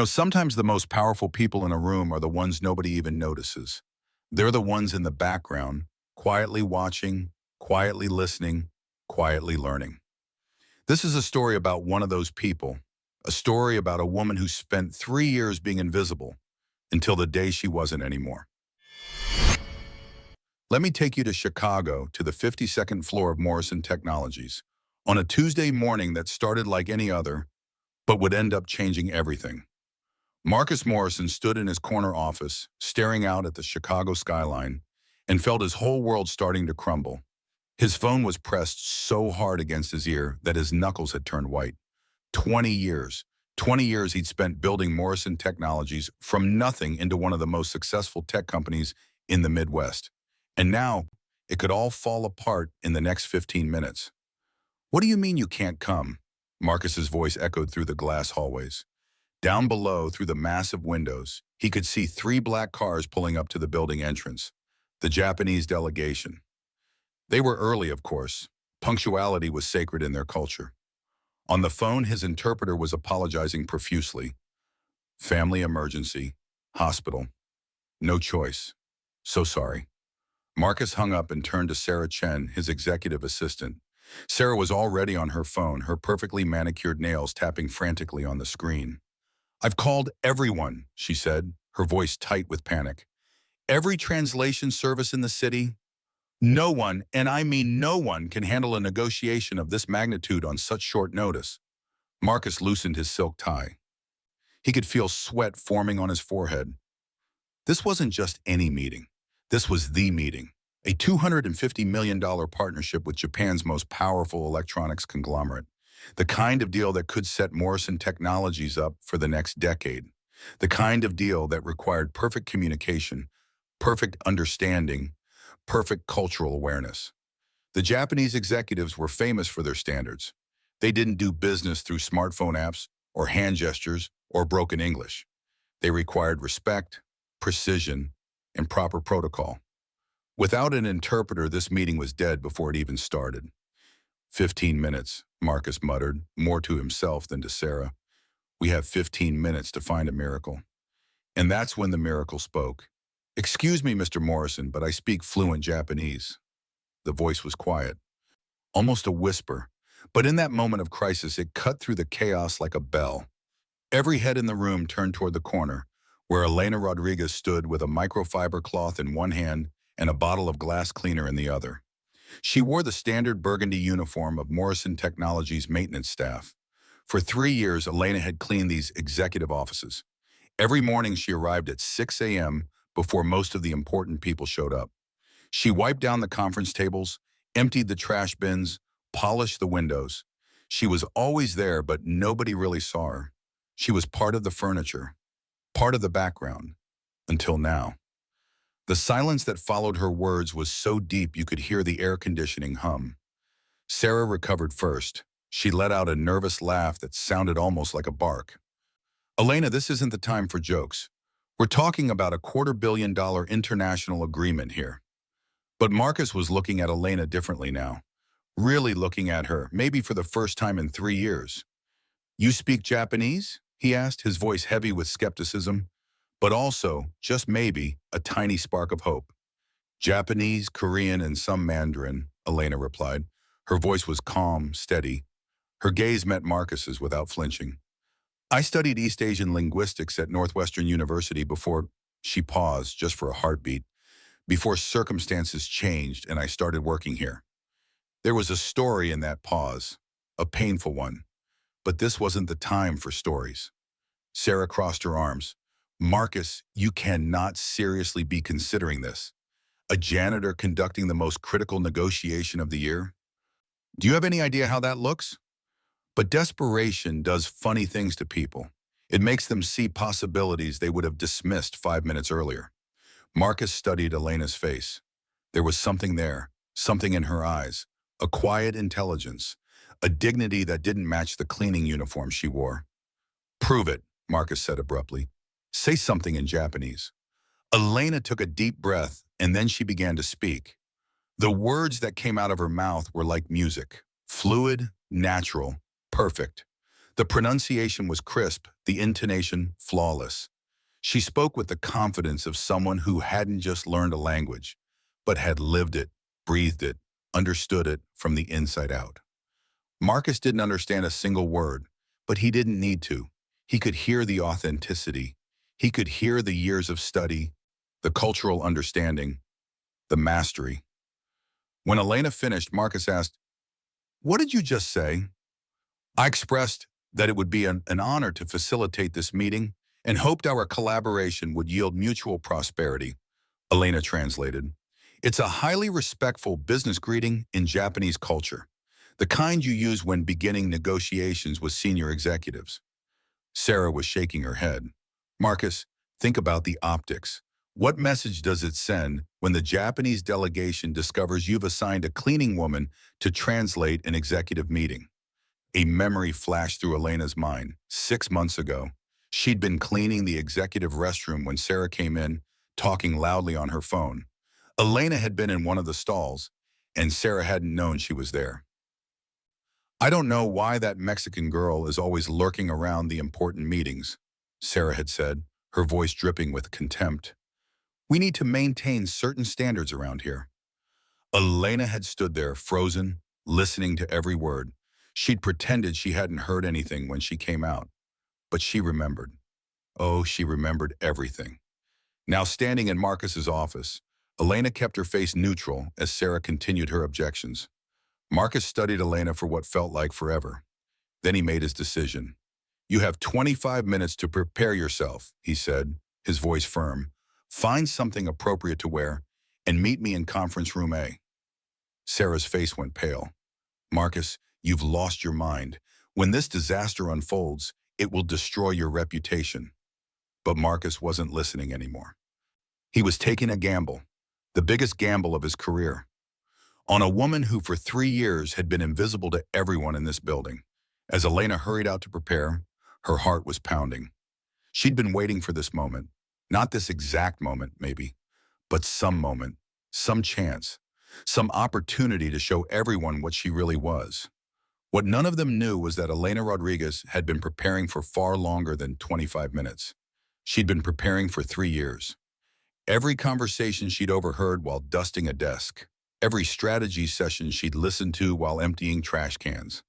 Sometimes the most powerful people in a room are the ones nobody even notices. They're the ones in the background, quietly watching, quietly listening, quietly learning. This is a story about one of those people, a story about a woman who spent 3 years being invisible until the day she wasn't anymore. Let me take you to Chicago, to the 52nd floor of Morrison Technologies, on a Tuesday morning that started like any other, but would end up changing everything. Marcus Morrison stood in his corner office, staring out at the Chicago skyline, and felt his whole world starting to crumble. His phone was pressed so hard against his ear that his knuckles had turned white. 20 years. 20 years he'd spent building Morrison Technologies from nothing into one of the most successful tech companies in the Midwest. And now, it could all fall apart in the next 15 minutes. "What do you mean you can't come?" Marcus's voice echoed through the glass hallways. Down below, through the massive windows, he could see 3 black cars pulling up to the building entrance. The Japanese delegation. They were early, of course. Punctuality was sacred in their culture. On the phone, his interpreter was apologizing profusely. "Family emergency. Hospital. No choice. So sorry." Marcus hung up and turned to Sarah Chen, his executive assistant. Sarah was already on her phone, her perfectly manicured nails tapping frantically on the screen. "I've called everyone," she said, her voice tight with panic. "Every translation service in the city. No one, and I mean no one, can handle a negotiation of this magnitude on such short notice." Marcus loosened his silk tie. He could feel sweat forming on his forehead. This wasn't just any meeting. This was the meeting. A $250 million partnership with Japan's most powerful electronics conglomerate. The kind of deal that could set Morrison Technologies up for the next decade. The kind of deal that required perfect communication, perfect understanding, perfect cultural awareness. The Japanese executives were famous for their standards. They didn't do business through smartphone apps or hand gestures or broken English. They required respect, precision, and proper protocol. Without an interpreter, this meeting was dead before it even started. 15 minutes, Marcus muttered, more to himself than to Sarah. "We have 15 minutes to find a miracle." And that's when the miracle spoke. "Excuse me, Mr. Morrison, but I speak fluent Japanese." The voice was quiet, almost a whisper, but in that moment of crisis, it cut through the chaos like a bell. Every head in the room turned toward the corner, where Elena Rodriguez stood with a microfiber cloth in one hand and a bottle of glass cleaner in the other. She wore the standard burgundy uniform of Morrison Technologies' maintenance staff. For 3 years, Elena had cleaned these executive offices. Every morning she arrived at 6 a.m. before most of the important people showed up. She wiped down the conference tables, emptied the trash bins, polished the windows. She was always there, but nobody really saw her. She was part of the furniture, part of the background, until now. The silence that followed her words was so deep you could hear the air conditioning hum. Sarah recovered first. She let out a nervous laugh that sounded almost like a bark. "Elena, this isn't the time for jokes. We're talking about a $250 million international agreement here." But Marcus was looking at Elena differently now. Really looking at her, maybe for the first time in 3 years. "You speak Japanese?" he asked, his voice heavy with skepticism, but also, just maybe, a tiny spark of hope. "Japanese, Korean, and some Mandarin," Elena replied. Her voice was calm, steady. Her gaze met Marcus's without flinching. "I studied East Asian linguistics at Northwestern University before—" She paused, just for a heartbeat. "Before circumstances changed and I started working here." There was a story in that pause, a painful one. But this wasn't the time for stories. Sarah crossed her arms. "Marcus, you cannot seriously be considering this. A janitor conducting the most critical negotiation of the year? Do you have any idea how that looks?" But desperation does funny things to people. It makes them see possibilities they would have dismissed 5 minutes earlier. Marcus studied Elena's face. There was something there, something in her eyes, a quiet intelligence, a dignity that didn't match the cleaning uniform she wore. "Prove it," Marcus said abruptly. "Say something in Japanese." Elena took a deep breath, and then she began to speak. The words that came out of her mouth were like music, fluid, natural, perfect. The pronunciation was crisp, the intonation flawless. She spoke with the confidence of someone who hadn't just learned a language, but had lived it, breathed it, understood it from the inside out. Marcus didn't understand a single word, but he didn't need to. He could hear the authenticity. He could hear the years of study, the cultural understanding, the mastery. When Elena finished, Marcus asked, "What did you just say?" I expressed that it would be an honor to facilitate this meeting and hoped our collaboration would yield mutual prosperity, Elena translated. It's a highly respectful business greeting in Japanese culture, the kind you use when beginning negotiations with senior executives. Sarah was shaking her head. Marcus, think about the optics. What message does it send when the Japanese delegation discovers you've assigned a cleaning woman to translate an executive meeting? A memory flashed through Elena's mind. 6 months ago, she'd been cleaning the executive restroom when Sarah came in, talking loudly on her phone. Elena had been in one of the stalls, and Sarah hadn't known she was there. I don't know why that Mexican girl is always lurking around the important meetings, Sarah had said, her voice dripping with contempt. We need to maintain certain standards around here. Elena had stood there, frozen, listening to every word. She'd pretended she hadn't heard anything when she came out. But she remembered. Oh, she remembered everything. Now standing in Marcus's office, Elena kept her face neutral as Sarah continued her objections. Marcus studied Elena for what felt like forever. Then he made his decision. You have 25 minutes to prepare yourself, he said, his voice firm. Find something appropriate to wear and meet me in conference room A. Sarah's face went pale. Marcus, you've lost your mind. When this disaster unfolds, it will destroy your reputation. But Marcus wasn't listening anymore. He was taking a gamble, the biggest gamble of his career, on a woman who for 3 years had been invisible to everyone in this building. As Elena hurried out to prepare, her heart was pounding. She'd been waiting for this moment. Not this exact moment, maybe, but some moment, some chance, some opportunity to show everyone what she really was. What none of them knew was that Elena Rodriguez had been preparing for far longer than 25 minutes. She'd been preparing for 3 years. Every conversation she'd overheard while dusting a desk, every strategy session she'd listened to while emptying trash cans,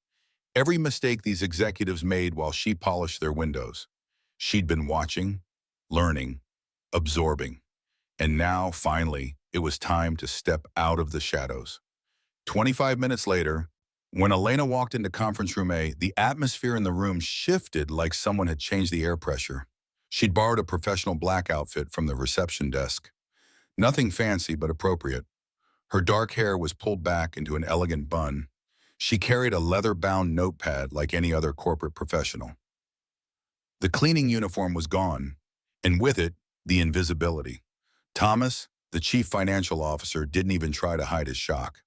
every mistake these executives made while she polished their windows. She'd been watching, learning, absorbing. And now, finally, it was time to step out of the shadows. 25 minutes later, when Elena walked into conference room A, the atmosphere in the room shifted like someone had changed the air pressure. She'd borrowed a professional black outfit from the reception desk. Nothing fancy but appropriate. Her dark hair was pulled back into an elegant bun. She carried a leather-bound notepad like any other corporate professional. The cleaning uniform was gone, and with it, the invisibility. Thomas, the chief financial officer, didn't even try to hide his shock.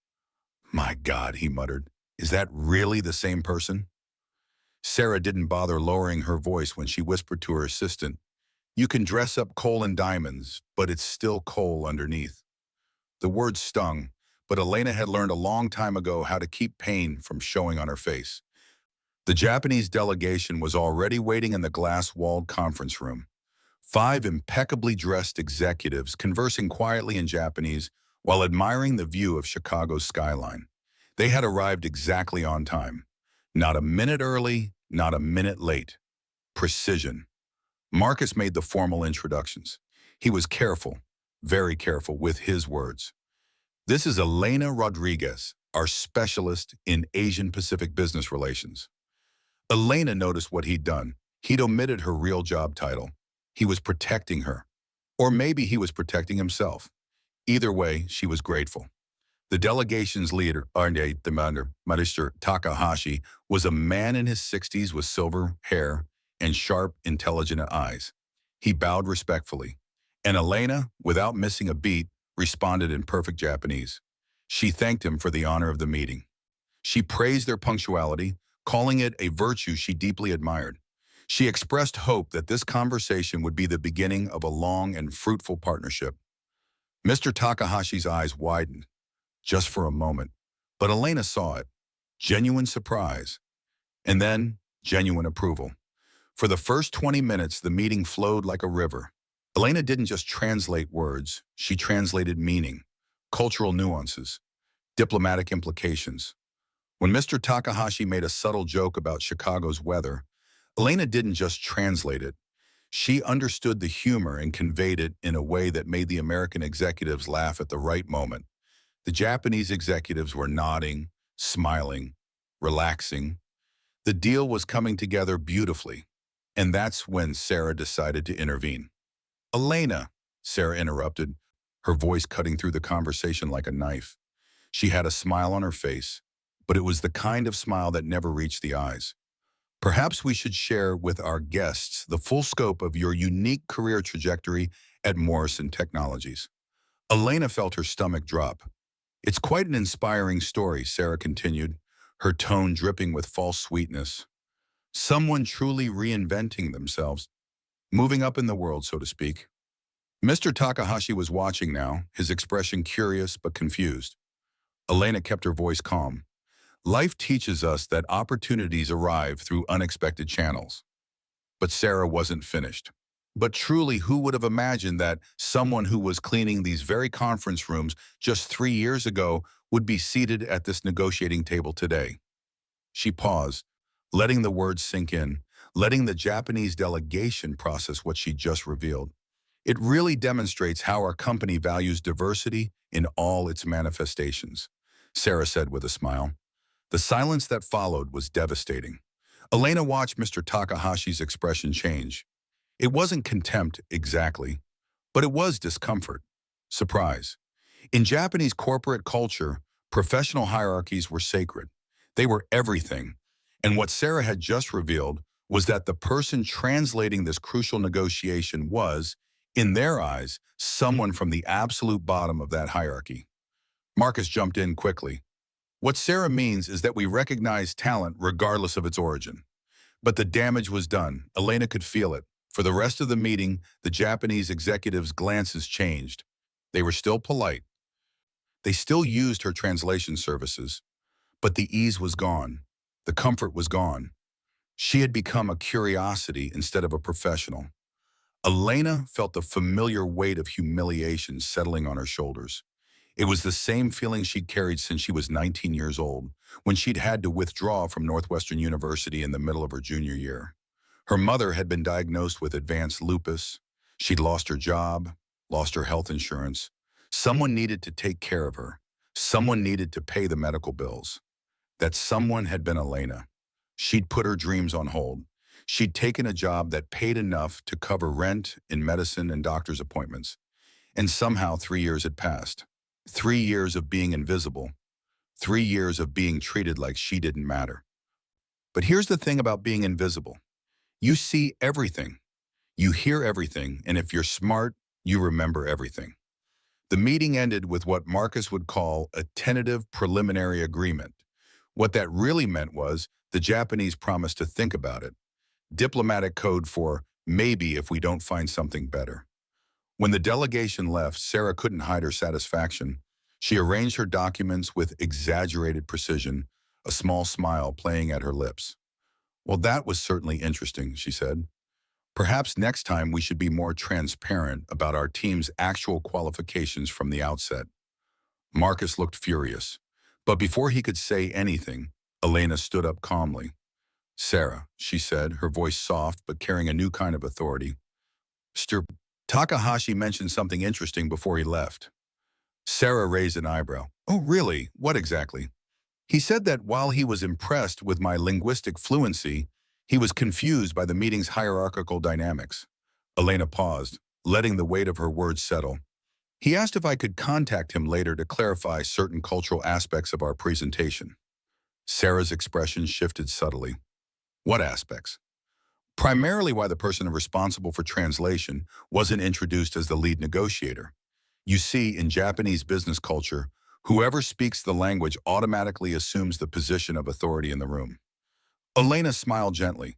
My God, he muttered, is that really the same person? Sarah didn't bother lowering her voice when she whispered to her assistant, you can dress up coal and diamonds, but it's still coal underneath. The words stung, but Elena had learned a long time ago how to keep pain from showing on her face. The Japanese delegation was already waiting in the glass-walled conference room. 5 impeccably dressed executives conversing quietly in Japanese while admiring the view of Chicago's skyline. They had arrived exactly on time. Not a minute early, not a minute late. Precision. Marcus made the formal introductions. He was careful, very careful with his words. This is Elena Rodriguez, our specialist in Asian-Pacific business relations. Elena noticed what he'd done. He'd omitted her real job title. He was protecting her. Or maybe he was protecting himself. Either way, she was grateful. The delegation's leader, Mr. Takahashi, was a man in his 60s with silver hair and sharp, intelligent eyes. He bowed respectfully, and Elena, without missing a beat, responded in perfect Japanese. She thanked him for the honor of the meeting. She praised their punctuality, calling it a virtue she deeply admired. She expressed hope that this conversation would be the beginning of a long and fruitful partnership. Mr. Takahashi's eyes widened, just for a moment, but Elena saw it. Genuine surprise. And then, genuine approval. For the first 20 minutes, the meeting flowed like a river. Elena didn't just translate words, she translated meaning, cultural nuances, diplomatic implications. When Mr. Takahashi made a subtle joke about Chicago's weather, Elena didn't just translate it. She understood the humor and conveyed it in a way that made the American executives laugh at the right moment. The Japanese executives were nodding, smiling, relaxing. The deal was coming together beautifully. And that's when Sarah decided to intervene. "Elena," Sarah interrupted, her voice cutting through the conversation like a knife. She had a smile on her face, but it was the kind of smile that never reached the eyes. "Perhaps we should share with our guests the full scope of your unique career trajectory at Morrison Technologies." Elena felt her stomach drop. "It's quite an inspiring story," Sarah continued, her tone dripping with false sweetness. "Someone truly reinventing themselves, moving up in the world, so to speak." Mr. Takahashi was watching now, his expression curious but confused. Elena kept her voice calm. "Life teaches us that opportunities arrive through unexpected channels." But Sarah wasn't finished. "But truly, who would have imagined that someone who was cleaning these very conference rooms just 3 years ago would be seated at this negotiating table today?" She paused, letting the words sink in, letting the Japanese delegation process what she just revealed. "It really demonstrates how our company values diversity in all its manifestations," Sarah said with a smile. The silence that followed was devastating. Elena watched Mr. Takahashi's expression change. It wasn't contempt exactly, but it was discomfort, surprise. In Japanese corporate culture, professional hierarchies were sacred. They were everything. And what Sarah had just revealed was that the person translating this crucial negotiation was, in their eyes, someone from the absolute bottom of that hierarchy. Marcus jumped in quickly. "What Sarah means is that we recognize talent regardless of its origin." But the damage was done. Elena could feel it. For the rest of the meeting, the Japanese executives' glances changed. They were still polite. They still used her translation services. But the ease was gone. The comfort was gone. She had become a curiosity instead of a professional. Elena felt the familiar weight of humiliation settling on her shoulders. It was the same feeling she'd carried since she was 19 years old, when she'd had to withdraw from Northwestern University in the middle of her junior year. Her mother had been diagnosed with advanced lupus. She'd lost her job, lost her health insurance. Someone needed to take care of her. Someone needed to pay the medical bills. That someone had been Elena. She'd put her dreams on hold. She'd taken a job that paid enough to cover rent in medicine and doctor's appointments. And somehow 3 years had passed. 3 years of being invisible. 3 years of being treated like she didn't matter. But here's the thing about being invisible. You see everything. You hear everything, and if you're smart, you remember everything. The meeting ended with what Marcus would call a tentative preliminary agreement. What that really meant was the Japanese promised to think about it. Diplomatic code for maybe if we don't find something better. When the delegation left, Sarah couldn't hide her satisfaction. She arranged her documents with exaggerated precision, a small smile playing at her lips. "Well, that was certainly interesting," she said. "Perhaps next time we should be more transparent about our team's actual qualifications from the outset." Marcus looked furious. But before he could say anything, Elena stood up calmly. "Sarah," she said, her voice soft but carrying a new kind of authority. "Mr. Takahashi mentioned something interesting before he left." Sarah raised an eyebrow. "Oh, really? What exactly?" "He said that while he was impressed with my linguistic fluency, he was confused by the meeting's hierarchical dynamics." Elena paused, letting the weight of her words settle. "He asked if I could contact him later to clarify certain cultural aspects of our presentation." Sarah's expression shifted subtly. "What aspects?" "Primarily why the person responsible for translation wasn't introduced as the lead negotiator. You see, in Japanese business culture, whoever speaks the language automatically assumes the position of authority in the room." Elena smiled gently.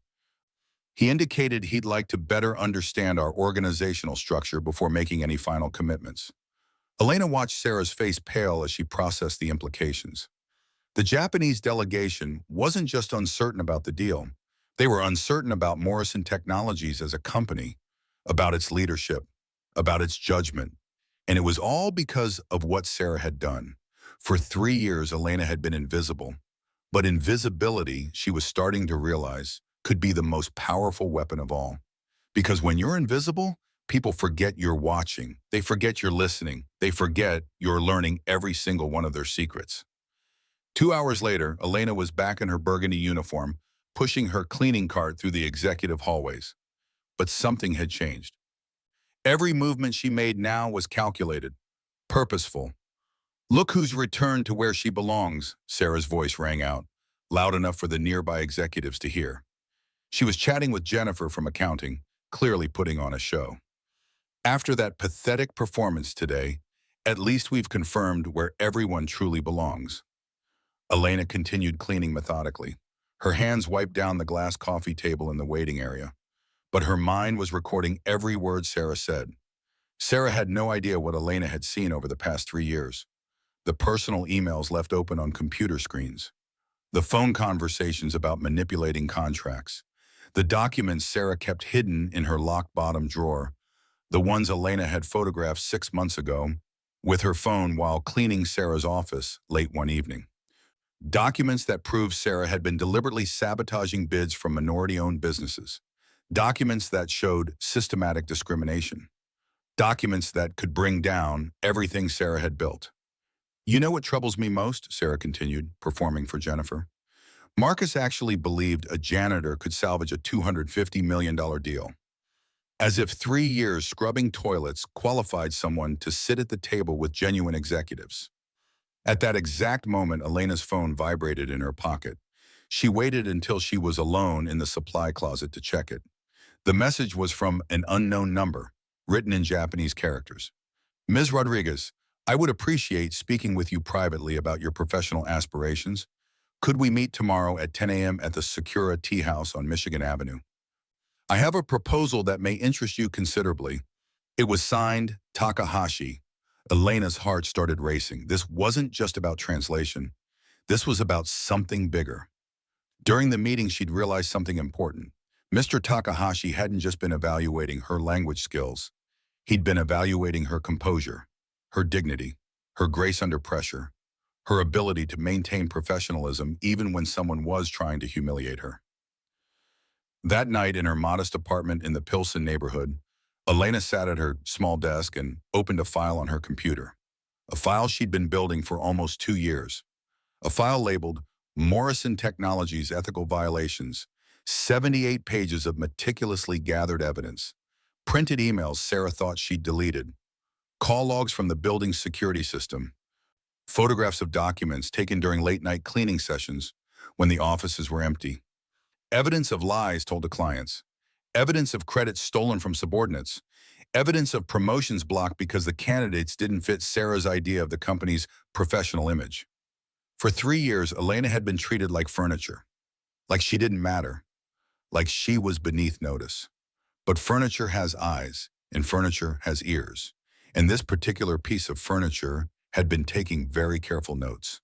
"He indicated he'd like to better understand our organizational structure before making any final commitments." Elena watched Sarah's face pale as she processed the implications. The Japanese delegation wasn't just uncertain about the deal. They were uncertain about Morrison Technologies as a company, about its leadership, about its judgment. And it was all because of what Sarah had done. For 3 years, Elena had been invisible. But invisibility, she was starting to realize, could be the most powerful weapon of all. Because when you're invisible, people forget you're watching. They forget you're listening. They forget you're learning every single one of their secrets. 2 hours later, Elena was back in her burgundy uniform, pushing her cleaning cart through the executive hallways. But something had changed. Every movement she made now was calculated, purposeful. "Look who's returned to where she belongs," Sarah's voice rang out, loud enough for the nearby executives to hear. She was chatting with Jennifer from accounting, clearly putting on a show. "After that pathetic performance today, at least we've confirmed where everyone truly belongs." Elena continued cleaning methodically. Her hands wiped down the glass coffee table in the waiting area. But her mind was recording every word Sarah said. Sarah had no idea what Elena had seen over the past 3 years. The personal emails left open on computer screens. The phone conversations about manipulating contracts. The documents Sarah kept hidden in her locked bottom drawer. The ones Elena had photographed 6 months ago with her phone while cleaning Sarah's office late one evening. Documents that proved Sarah had been deliberately sabotaging bids from minority-owned businesses. Documents that showed systematic discrimination. Documents that could bring down everything Sarah had built. "You know what troubles me most?" Sarah continued, performing for Jennifer. "Marcus actually believed a janitor could salvage a $250 million deal. As if 3 years scrubbing toilets qualified someone to sit at the table with genuine executives." At that exact moment, Elena's phone vibrated in her pocket. She waited until she was alone in the supply closet to check it. The message was from an unknown number, written in Japanese characters. "Ms. Rodriguez, I would appreciate speaking with you privately about your professional aspirations. Could we meet tomorrow at 10 a.m. at the Sakura Tea House on Michigan Avenue? I have a proposal that may interest you considerably." It was signed Takahashi. Elena's heart started racing. This wasn't just about translation. This was about something bigger. During the meeting, she'd realized something important. Mr. Takahashi hadn't just been evaluating her language skills. He'd been evaluating her composure, her dignity, her grace under pressure, her ability to maintain professionalism even when someone was trying to humiliate her. That night in her modest apartment in the Pilsen neighborhood, Elena sat at her small desk and opened a file on her computer. A file she'd been building for almost 2 years. A file labeled Morrison Technologies Ethical Violations, 78 pages of meticulously gathered evidence, printed emails Sarah thought she'd deleted, call logs from the building's security system, photographs of documents taken during late-night cleaning sessions when the offices were empty, evidence of lies told to clients, evidence of credit stolen from subordinates, evidence of promotions blocked because the candidates didn't fit Sarah's idea of the company's professional image. For 3 years, Elena had been treated like furniture, like she didn't matter, like she was beneath notice. But furniture has eyes, and furniture has ears. And this particular piece of furniture had been taking very careful notes.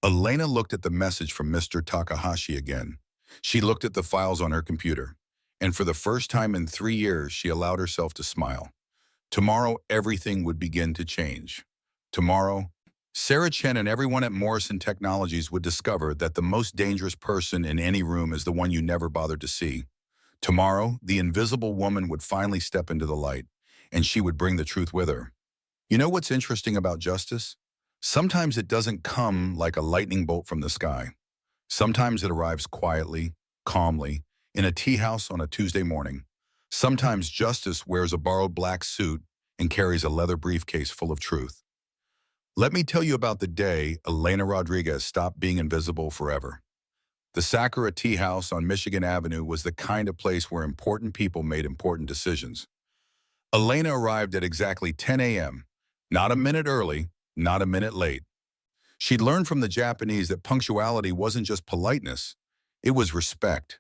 Elena looked at the message from Mr. Takahashi again. She looked at the files on her computer. And for the first time in 3 years, she allowed herself to smile. Tomorrow, everything would begin to change. Tomorrow, Sarah Chen and everyone at Morrison Technologies would discover that the most dangerous person in any room is the one you never bothered to see. Tomorrow, the invisible woman would finally step into the light, and she would bring the truth with her. You know what's interesting about justice? Sometimes it doesn't come like a lightning bolt from the sky. Sometimes it arrives quietly, calmly, in a tea house on a Tuesday morning. Sometimes justice wears a borrowed black suit and carries a leather briefcase full of truth. Let me tell you about the day Elena Rodriguez stopped being invisible forever. The Sakura Tea House on Michigan Avenue was the kind of place where important people made important decisions. Elena arrived at exactly 10 a.m., not a minute early, not a minute late. She'd learned from the Japanese that punctuality wasn't just politeness, it was respect.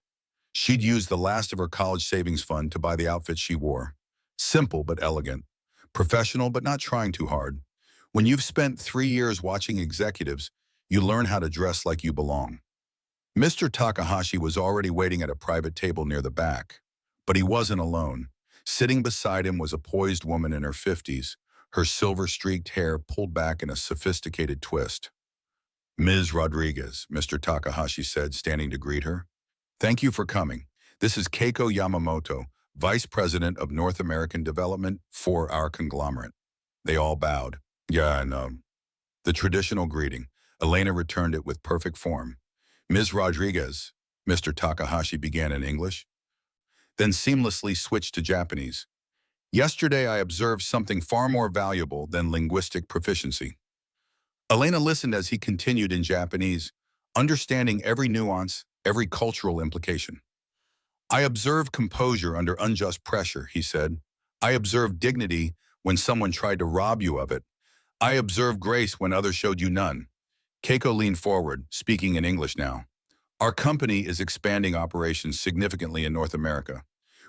She'd used the last of her college savings fund to buy the outfit she wore. Simple but elegant. Professional but not trying too hard. When you've spent 3 years watching executives, you learn how to dress like you belong. Mr. Takahashi was already waiting at a private table near the back. But he wasn't alone. Sitting beside him was a poised woman in her 50s, her silver-streaked hair pulled back in a sophisticated twist. Ms. Rodriguez, Mr. Takahashi said, standing to greet her. Thank you for coming. This is Keiko Yamamoto, Vice President of North American Development for our conglomerate. They all bowed. Yeah, I know. The traditional greeting. Elena returned it with perfect form. Ms. Rodriguez, Mr. Takahashi began in English, then seamlessly switched to Japanese. Yesterday, I observed something far more valuable than linguistic proficiency. Elena listened as he continued in Japanese, understanding every nuance, every cultural implication. I observed composure under unjust pressure, he said. I observed dignity when someone tried to rob you of it. I observed grace when others showed you none. Keiko leaned forward, speaking in English now. Our company is expanding operations significantly in North America.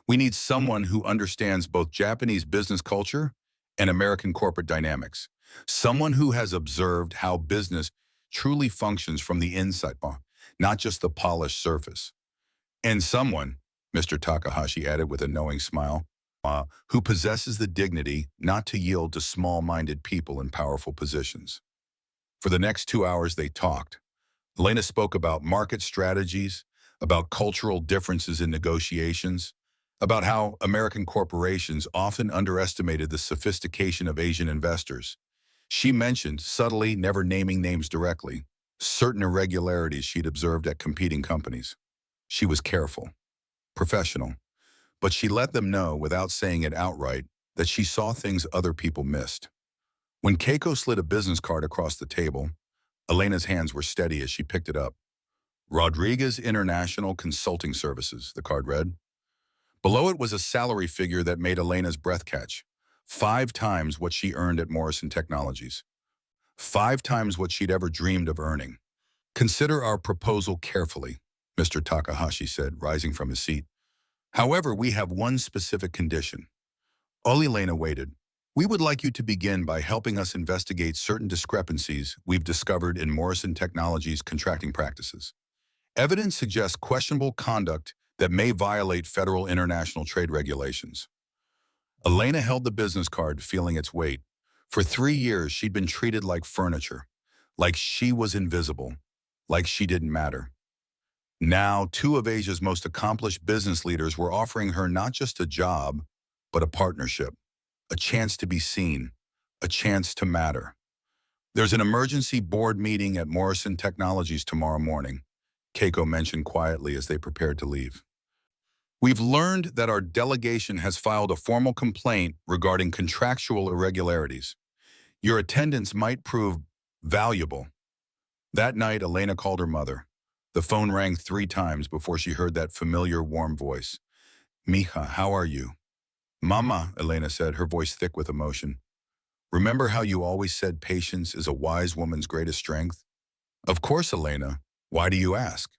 We need someone who understands both Japanese business culture and American corporate dynamics. Someone who has observed how business truly functions from the inside, not just the polished surface. And someone, Mr. Takahashi added with a knowing smile, who possesses the dignity not to yield to small-minded people in powerful positions. For the next 2 hours, they talked. Elena spoke about market strategies, about cultural differences in negotiations, about how American corporations often underestimated the sophistication of Asian investors. She mentioned, subtly, never naming names directly, certain irregularities she'd observed at competing companies. She was careful, professional, but she let them know, without saying it outright, that she saw things other people missed. When Keiko slid a business card across the table, Elena's hands were steady as she picked it up. Rodriguez International Consulting Services, the card read. Below it was a salary figure that made Elena's breath catch. 5 times what she earned at Morrison Technologies. 5 times what she'd ever dreamed of earning. Consider our proposal carefully, Mr. Takahashi said, rising from his seat. However, we have one specific condition. Elena waited. We would like you to begin by helping us investigate certain discrepancies we've discovered in Morrison Technologies' contracting practices. Evidence suggests questionable conduct that may violate federal international trade regulations. Elena held the business card, feeling its weight. For 3 years, she'd been treated like furniture, like she was invisible, like she didn't matter. Now, 2 of Asia's most accomplished business leaders were offering her not just a job, but a partnership, a chance to be seen, a chance to matter. There's an emergency board meeting at Morrison Technologies tomorrow morning, Keiko mentioned quietly as they prepared to leave. We've learned that our delegation has filed a formal complaint regarding contractual irregularities. Your attendance might prove valuable. That night, Elena called her mother. The phone rang 3 times before she heard that familiar, warm voice. Mija, how are you? Mama, Elena said, her voice thick with emotion. Remember how you always said patience is a wise woman's greatest strength? Of course, Elena. Why do you ask?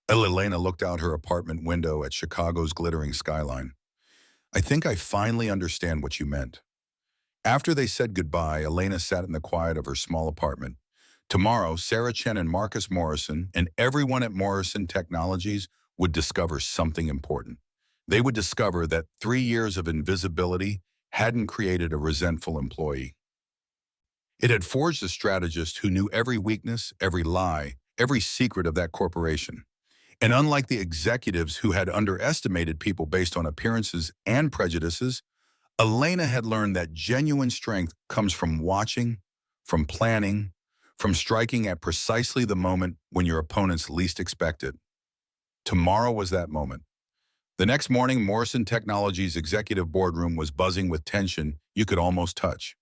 Elena looked out her apartment window at Chicago's glittering skyline. I think I finally understand what you meant. After they said goodbye, Elena sat in the quiet of her small apartment. Tomorrow, Sarah Chen and Marcus Morrison and everyone at Morrison Technologies would discover something important. They would discover that 3 years of invisibility hadn't created a resentful employee. It had forged a strategist who knew every weakness, every lie, every secret of that corporation. And unlike the executives who had underestimated people based on appearances and prejudices, Elena had learned that genuine strength comes from watching, from planning, from striking at precisely the moment when your opponents least expect it. Tomorrow was that moment. The next morning, Morrison Technologies' executive boardroom was buzzing with tension you could almost touch.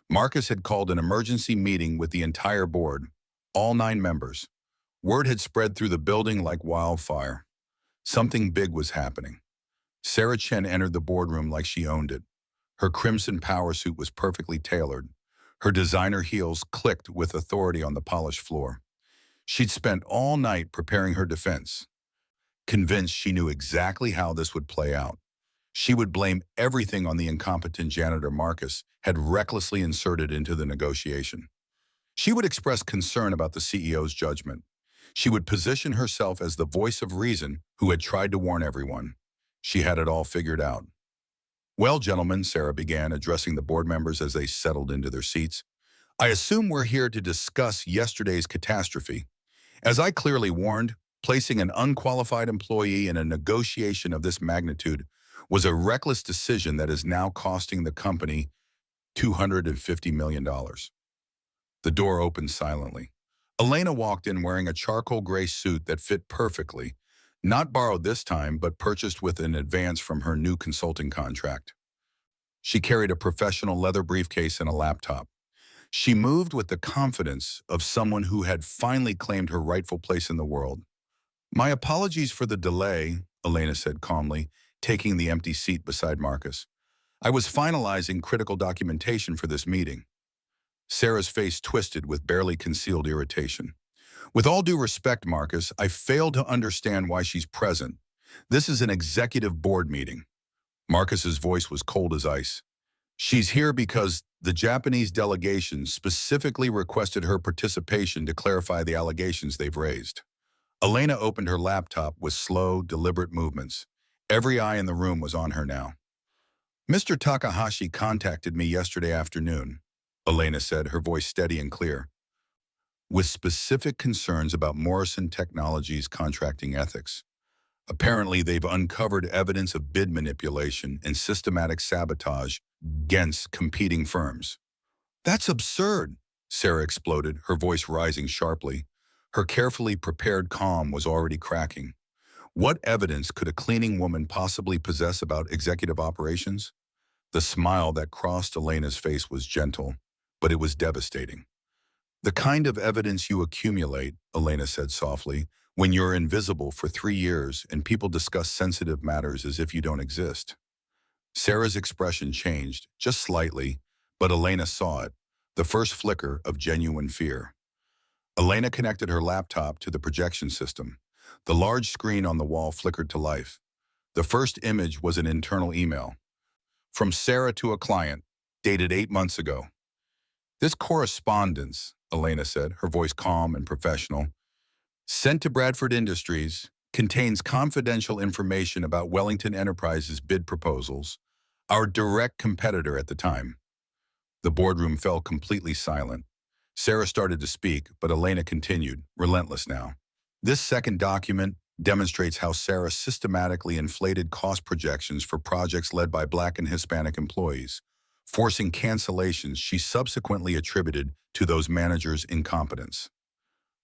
Marcus had called an emergency meeting with the entire board, all 9 members. Word had spread through the building like wildfire. Something big was happening. Sarah Chen entered the boardroom like she owned it. Her crimson power suit was perfectly tailored. Her designer heels clicked with authority on the polished floor. She'd spent all night preparing her defense, convinced she knew exactly how this would play out. She would blame everything on the incompetent janitor Marcus had recklessly inserted into the negotiation. She would express concern about the CEO's judgment. She would position herself as the voice of reason who had tried to warn everyone. She had it all figured out. "Well, gentlemen," Sarah began, addressing the board members as they settled into their seats, "I assume we're here to discuss yesterday's catastrophe. As I clearly warned, placing an unqualified employee in a negotiation of this magnitude was a reckless decision that is now costing the company $250 million. The door opened silently. Elena walked in wearing a charcoal gray suit that fit perfectly, not borrowed this time, but purchased with an advance from her new consulting contract. She carried a professional leather briefcase and a laptop. She moved with the confidence of someone who had finally claimed her rightful place in the world. "My apologies for the delay," Elena said calmly, taking the empty seat beside Marcus. "I was finalizing critical documentation for this meeting." Sarah's face twisted with barely concealed irritation. "With all due respect, Marcus, I fail to understand why she's present. This is an executive board meeting." Marcus's voice was cold as ice. "She's here because the Japanese delegation specifically requested her participation to clarify the allegations they've raised." Elena opened her laptop with slow, deliberate movements. Every eye in the room was on her now. "Mr. Takahashi contacted me yesterday afternoon," Elena said, her voice steady and clear, "with specific concerns about Morrison Technologies' contracting ethics. Apparently, they've uncovered evidence of bid manipulation and systematic sabotage against competing firms." "That's absurd," Sarah exploded, her voice rising sharply. Her carefully prepared calm was already cracking. What evidence could a cleaning woman possibly possess about executive operations? The smile that crossed Elena's face was gentle, but it was devastating. "The kind of evidence you accumulate," Elena said softly, "when you're invisible for 3 years and people discuss sensitive matters as if you don't exist." Sarah's expression changed, just slightly, but Elena saw it, the first flicker of genuine fear. Elena connected her laptop to the projection system. The large screen on the wall flickered to life. The first image was an internal email. "From Sarah to a client, dated 8 months ago." "This correspondence," Elena said, her voice calm and professional, "sent to Bradford Industries, contains confidential information about Wellington Enterprises' bid proposals, our direct competitor at the time." The boardroom fell completely silent. Sarah started to speak, but Elena continued, relentless now. "This second document demonstrates how Sarah systematically inflated cost projections for projects led by Black and Hispanic employees, forcing cancellations she subsequently attributed to those managers' incompetence."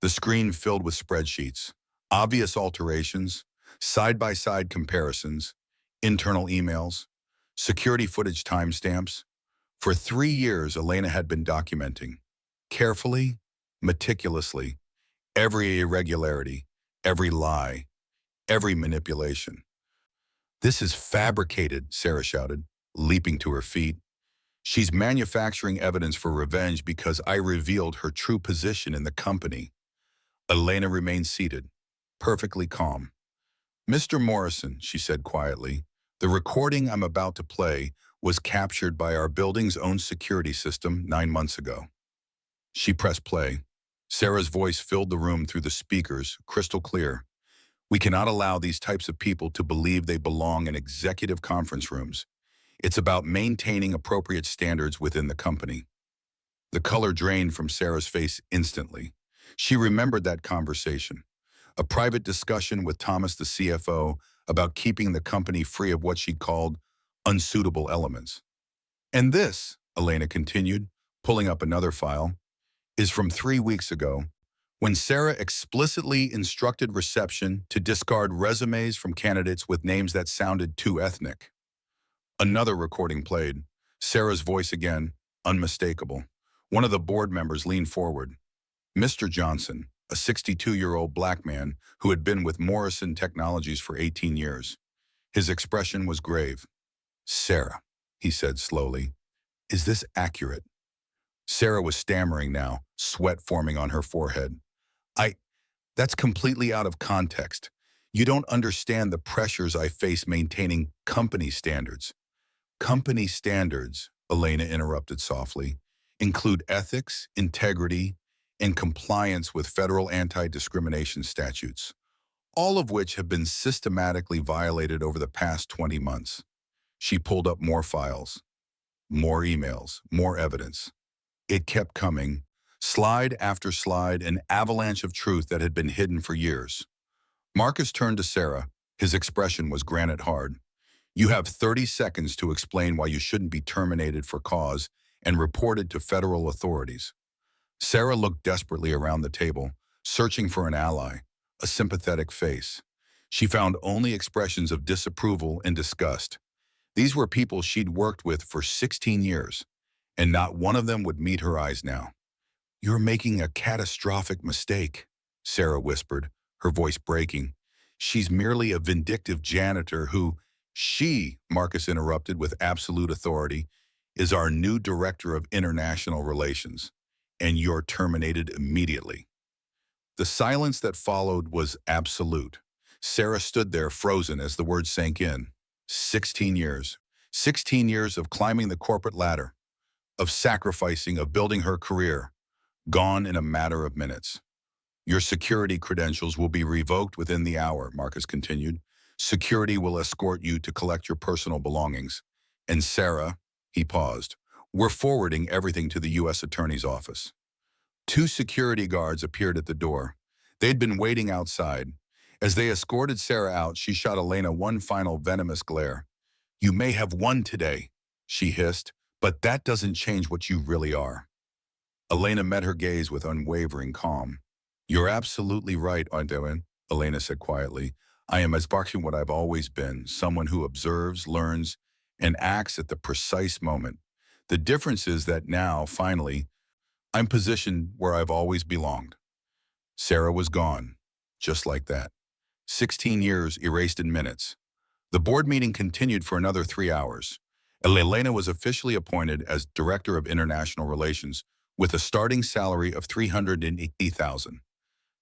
The screen filled with spreadsheets, obvious alterations, side-by-side comparisons, internal emails, security footage timestamps. For 3 years, Elena had been documenting, carefully, meticulously, every irregularity, every lie, every manipulation. "This is fabricated," Sarah shouted, leaping to her feet. "She's manufacturing evidence for revenge because I revealed her true position in the company." Elena remained seated, perfectly calm. "Mr. Morrison," she said quietly, "the recording I'm about to play was captured by our building's own security system 9 months ago." She pressed play. Sarah's voice filled the room through the speakers, crystal clear. "We cannot allow these types of people to believe they belong in executive conference rooms. It's about maintaining appropriate standards within the company." The color drained from Sarah's face instantly. She remembered that conversation, a private discussion with Thomas, the CFO, about keeping the company free of what she called unsuitable elements. "And this," Elena continued, pulling up another file, "is from 3 weeks ago, when Sarah explicitly instructed reception to discard resumes from candidates with names that sounded too ethnic." Another recording played, Sarah's voice again, unmistakable. One of the board members leaned forward. Mr. Johnson, a 62-year-old Black man who had been with Morrison Technologies for 18 years. His expression was grave. "Sarah," he said slowly, "is this accurate?" Sarah was stammering now, sweat forming on her forehead. That's completely out of context. You don't understand the pressures I face maintaining company standards." "Company standards," Elena interrupted softly, "include ethics, integrity, in compliance with federal anti-discrimination statutes, all of which have been systematically violated over the past 20 months. She pulled up more files, more emails, more evidence. It kept coming, slide after slide, an avalanche of truth that had been hidden for years. Marcus turned to Sarah. His expression was granite hard. You have 30 seconds to explain why you shouldn't be terminated for cause and reported to federal authorities. Sarah looked desperately around the table, searching for an ally, a sympathetic face. She found only expressions of disapproval and disgust. These were people she'd worked with for 16 years, and not one of them would meet her eyes now. "You're making a catastrophic mistake," Sarah whispered, her voice breaking. "She's merely a vindictive janitor who—" "She," Marcus interrupted with absolute authority, "is our new director of international relations, and you're terminated immediately." The silence that followed was absolute. Sarah stood there frozen as the words sank in. 16 years. 16 years of climbing the corporate ladder, of sacrificing, of building her career, gone in a matter of minutes. "Your security credentials will be revoked within the hour," Marcus continued. "Security will escort you to collect your personal belongings. And Sarah," he paused, "we're forwarding everything to the U.S. Attorney's office." Two security guards appeared at the door. They'd been waiting outside. As they escorted Sarah out, she shot Elena one final venomous glare. "You may have won today," she hissed, "but that doesn't change what you really are." Elena met her gaze with unwavering calm. "You're absolutely right, Aunt Elena said quietly. "I am exactly what I've always been, someone who observes, learns, and acts at the precise moment. The difference is that now, finally, I'm positioned where I've always belonged." Sarah was gone, just like that. 16 years erased in minutes. The board meeting continued for another 3 hours. Elena was officially appointed as Director of International Relations with a starting salary of $380,000.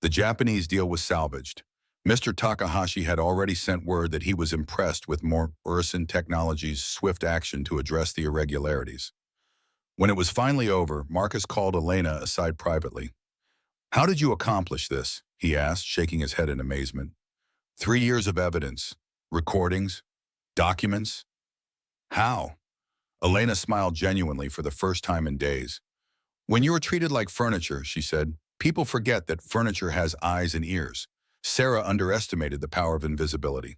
The Japanese deal was salvaged. Mr. Takahashi had already sent word that he was impressed with Morrison Technologies' swift action to address the irregularities. When it was finally over, Marcus called Elena aside privately. "How did you accomplish this?" he asked, shaking his head in amazement. 3 years of evidence, recordings, documents. How? Elena smiled genuinely for the first time in days. "When you are treated like furniture," she said, "people forget that furniture has eyes and ears." Sarah underestimated the power of invisibility.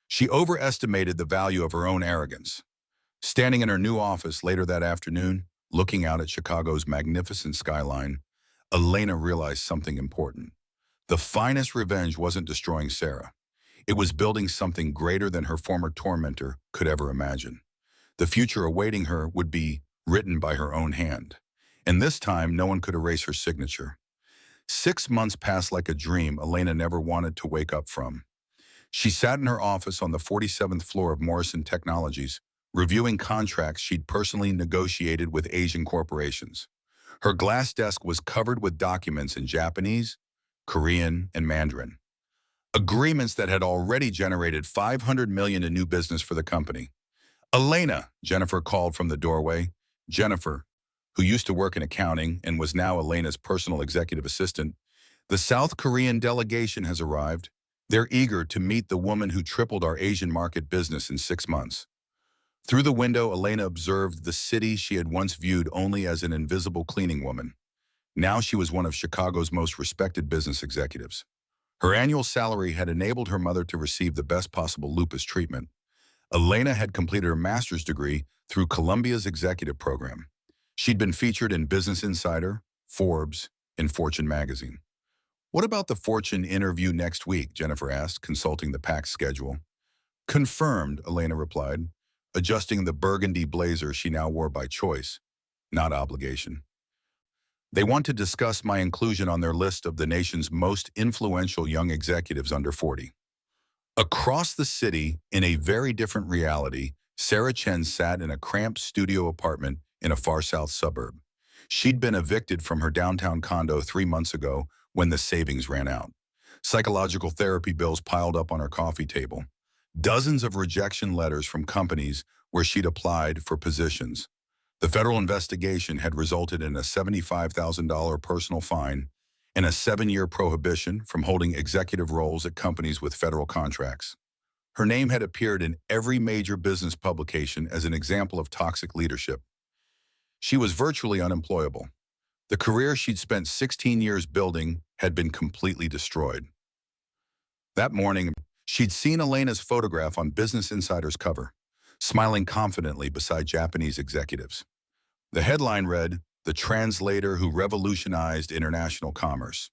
She overestimated the value of her own arrogance. Standing in her new office later that afternoon, looking out at Chicago's magnificent skyline, Elena realized something important. The finest revenge wasn't destroying Sarah. It was building something greater than her former tormentor could ever imagine. The future awaiting her would be written by her own hand. And this time, no one could erase her signature. 6 months passed like a dream Elena never wanted to wake up from. She sat in her office on the 47th floor of Morrison Technologies, reviewing contracts she'd personally negotiated with Asian corporations. Her glass desk was covered with documents in Japanese, Korean, and Mandarin. Agreements that had already generated $500 million in new business for the company. "Elena," Jennifer called from the doorway. Jennifer, who used to work in accounting and was now Elena's personal executive assistant. "The South Korean delegation has arrived. They're eager to meet the woman who tripled our Asian market business in 6 months." Through the window, Elena observed the city she had once viewed only as an invisible cleaning woman. Now she was one of Chicago's most respected business executives. Her annual salary had enabled her mother to receive the best possible lupus treatment. Elena had completed her master's degree through Columbia's executive program. She'd been featured in Business Insider, Forbes, and Fortune magazine. "What about the Fortune interview next week?" Jennifer asked, consulting the packed schedule. "Confirmed," Elena replied, adjusting the burgundy blazer she now wore by choice, not obligation. "They want to discuss my inclusion on their list of the nation's most influential young executives under 40. Across the city, in a very different reality, Sarah Chen sat in a cramped studio apartment in a far south suburb. She'd been evicted from her downtown condo 3 months ago when the savings ran out. Psychological therapy bills piled up on her coffee table. Dozens of rejection letters from companies where she'd applied for positions. The federal investigation had resulted in a $75,000 personal fine and a 7-year prohibition from holding executive roles at companies with federal contracts. Her name had appeared in every major business publication as an example of toxic leadership. She was virtually unemployable. The career she'd spent 16 years building had been completely destroyed. That morning, she'd seen Elena's photograph on Business Insider's cover, smiling confidently beside Japanese executives. The headline read, "The Translator Who Revolutionized International Commerce."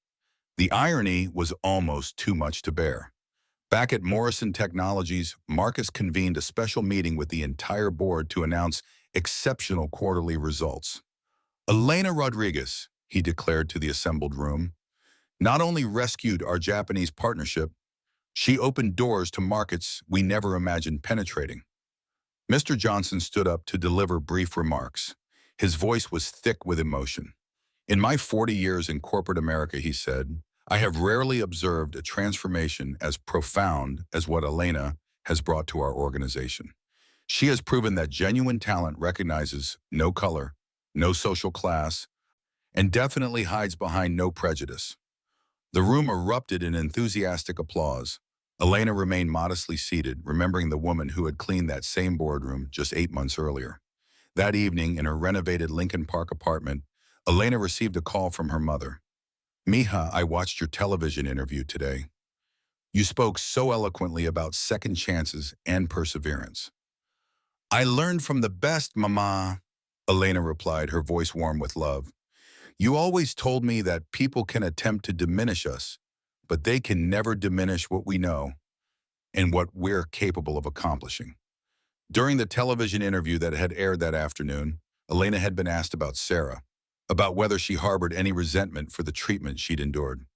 The irony was almost too much to bear. Back at Morrison Technologies, Marcus convened a special meeting with the entire board to announce exceptional quarterly results. "Elena Rodriguez," he declared to the assembled room, "not only rescued our Japanese partnership, she opened doors to markets we never imagined penetrating." Mr. Johnson stood up to deliver brief remarks. His voice was thick with emotion. "In my 40 years in corporate America," he said, "I have rarely observed a transformation as profound as what Elena has brought to our organization. She has proven that genuine talent recognizes no color, no social class, and definitely hides behind no prejudice." The room erupted in enthusiastic applause. Elena remained modestly seated, remembering the woman who had cleaned that same boardroom just 8 months earlier. That evening, in her renovated Lincoln Park apartment, Elena received a call from her mother. "Mija, I watched your television interview today. You spoke so eloquently about second chances and perseverance." "I learned from the best, Mama," Elena replied, her voice warm with love. "You always told me that people can attempt to diminish us, but they can never diminish what we know and what we're capable of accomplishing." During the television interview that had aired that afternoon, Elena had been asked about Sarah, about whether she harbored any resentment for the treatment she'd endured.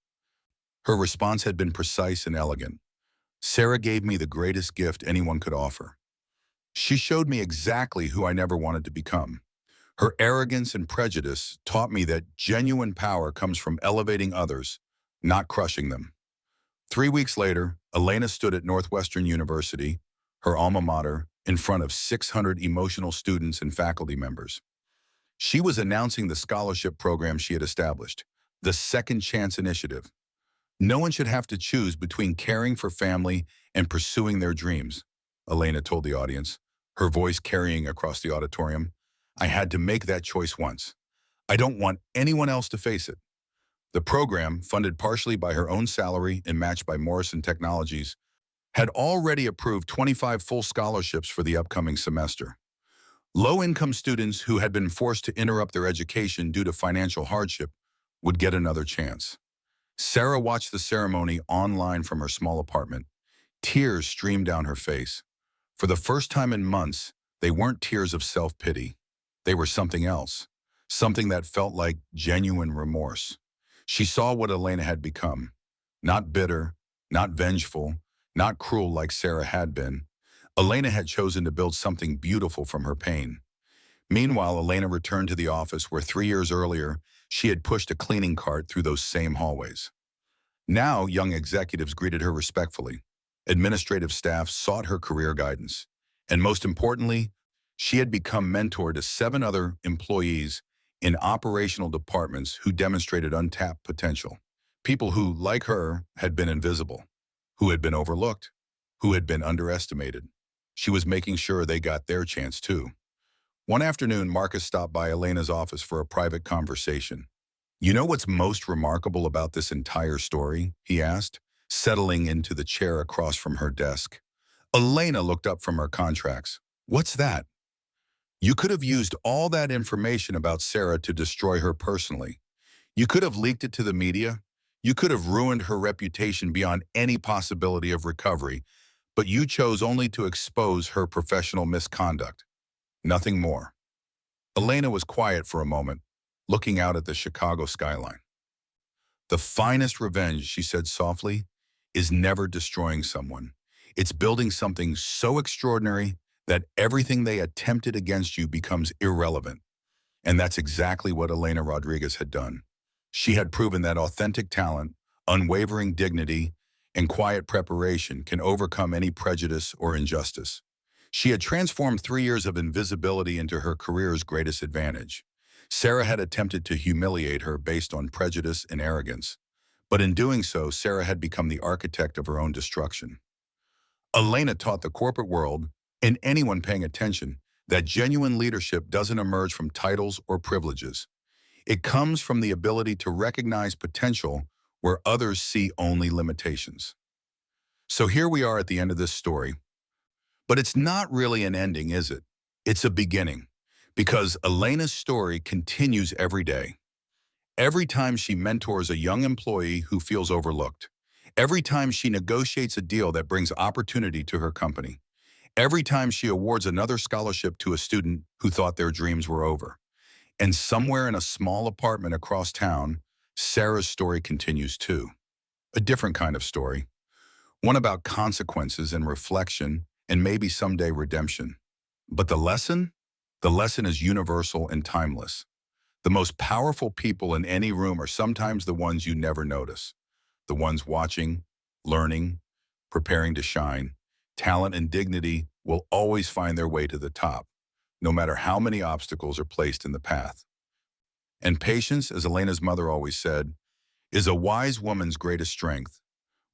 Her response had been precise and elegant. "Sarah gave me the greatest gift anyone could offer. She showed me exactly who I never wanted to become. Her arrogance and prejudice taught me that genuine power comes from elevating others, not crushing them." 3 weeks later, Elena stood at Northwestern University, her alma mater, in front of 600 emotional students and faculty members. She was announcing the scholarship program she had established, the Second Chance Initiative. "No one should have to choose between caring for family and pursuing their dreams," Elena told the audience, her voice carrying across the auditorium. "I had to make that choice once. I don't want anyone else to face it." The program, funded partially by her own salary and matched by Morrison Technologies, had already approved 25 full scholarships for the upcoming semester. Low-income students who had been forced to interrupt their education due to financial hardship would get another chance. Sarah watched the ceremony online from her small apartment. Tears streamed down her face. For the first time in months, they weren't tears of self-pity. They were something else, something that felt like genuine remorse. She saw what Elena had become. Not bitter, not vengeful, not cruel like Sarah had been. Elena had chosen to build something beautiful from her pain. Meanwhile, Elena returned to the office where 3 years earlier, she had pushed a cleaning cart through those same hallways. Now, young executives greeted her respectfully. Administrative staff sought her career guidance. And most importantly, she had become mentor to 7 other employees in operational departments who demonstrated untapped potential. People who, like her, had been invisible, who had been overlooked, who had been underestimated. She was making sure they got their chance too. One afternoon, Marcus stopped by Elena's office for a private conversation. "You know what's most remarkable about this entire story?" he asked, settling into the chair across from her desk. Elena looked up from her contracts. "What's that?" "You could have used all that information about Sarah to destroy her personally. You could have leaked it to the media. You could have ruined her reputation beyond any possibility of recovery, but you chose only to expose her professional misconduct. Nothing more." Elena was quiet for a moment, looking out at the Chicago skyline. "The finest revenge," she said softly, "is never destroying someone. It's building something so extraordinary that everything they attempted against you becomes irrelevant." And that's exactly what Elena Rodriguez had done. She had proven that authentic talent, unwavering dignity, and quiet preparation can overcome any prejudice or injustice. She had transformed 3 years of invisibility into her career's greatest advantage. Sarah had attempted to humiliate her based on prejudice and arrogance, but in doing so, Sarah had become the architect of her own destruction. Elena taught the corporate world, and anyone paying attention, that genuine leadership doesn't emerge from titles or privileges. It comes from the ability to recognize potential where others see only limitations. So here we are at the end of this story, but it's not really an ending, is it? It's a beginning, because Elena's story continues every day. Every time she mentors a young employee who feels overlooked, every time she negotiates a deal that brings opportunity to her company, every time she awards another scholarship to a student who thought their dreams were over. And somewhere in a small apartment across town, Sarah's story continues too. A different kind of story. One about consequences and reflection and maybe someday redemption. But the lesson? The lesson is universal and timeless. The most powerful people in any room are sometimes the ones you never notice. The ones watching, learning, preparing to shine. Talent and dignity will always find their way to the top, no matter how many obstacles are placed in the path. And patience, as Elena's mother always said, is a wise woman's greatest strength,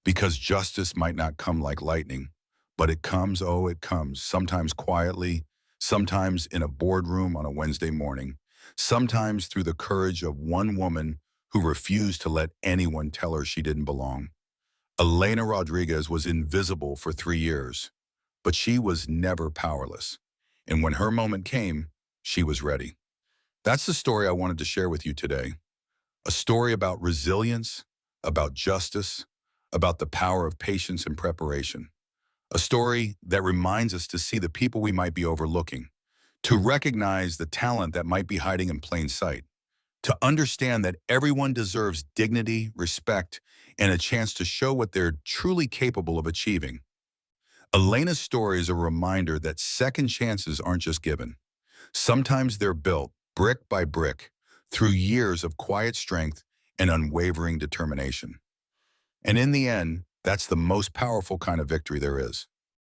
because justice might not come like lightning, but it comes, oh, it comes, sometimes quietly, sometimes in a boardroom on a Wednesday morning, sometimes through the courage of one woman who refused to let anyone tell her she didn't belong. Elena Rodriguez was invisible for 3 years, but she was never powerless. And when her moment came, she was ready. That's the story I wanted to share with you today. A story about resilience, about justice, about the power of patience and preparation. A story that reminds us to see the people we might be overlooking, to recognize the talent that might be hiding in plain sight, to understand that everyone deserves dignity, respect, and a chance to show what they're truly capable of achieving. Elena's story is a reminder that second chances aren't just given. Sometimes they're built, brick by brick, through years of quiet strength and unwavering determination. And in the end, that's the most powerful kind of victory there is.